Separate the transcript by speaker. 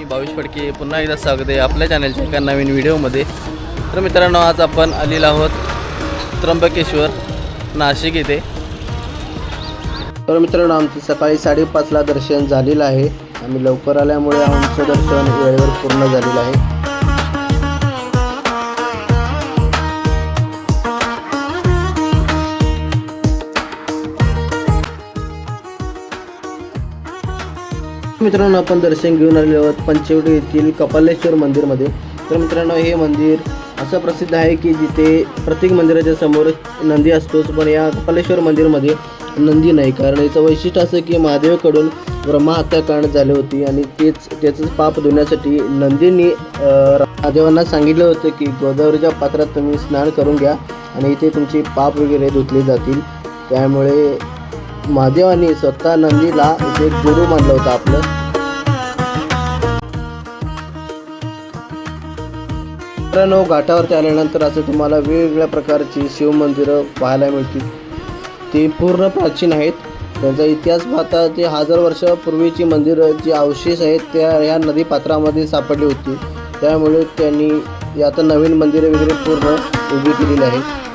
Speaker 1: भावेश फडके. पुन्हा एकदा स्वागत आहे आपल्या चॅनलच्या एका नवीन व्हिडिओमध्ये. तर मित्रांनो, आज आपण आलेलो आहोत त्र्यंबकेश्वर नाशिक येथे. तर मित्रांनो, आमचं सकाळी 5:30ला दर्शन झालेलं आहे. आम्ही लवकर आल्यामुळे आमचं दर्शन वेळेवर पूर्ण झालेलं आहे. मित्रांनो, आपण दर्शन घेऊन आलेलो आहोत पंचवटी येथील कपालेश्वर मंदिरमध्ये. तर मित्रांनो, हे मंदिर असं प्रसिद्ध आहे की जिथे प्रत्येक मंदिराच्या समोर नंदी असतोच, पण या कपालेश्वर मंदिरमध्ये नंदी नाही. कारण याचं वैशिष्ट्य असं की महादेवाकडून ब्रह्मा हत्याकांड झाली होती आणि त्याचं पाप धुण्यासाठी नंदींनी महादेवांना सांगितलं होतं की गोदावरीच्या पात्रात तुम्ही स्नान करून घ्या आणि इथे तुमचे पाप वगैरे धुतले जातील. त्यामुळे महादेवांनी स्वतः नंदीला इथे गुरु मानलं होतं आपलं. मित्रांनो, घाटावरती आल्यानंतर असं तुम्हाला वेगवेगळ्या प्रकारची शिवमंदिरं पाहायला मिळतील. ते पूर्ण प्राचीन आहेत. त्यांचा इतिहास पाहता ते 1000 वर्षापूर्वीची मंदिरं जी अवशेष आहेत त्या ह्या नदीपात्रामध्ये सापडली होती. त्यामुळे त्यांनी आता नवीन मंदिरं वगैरे पूर्ण उभी केलेली आहेत.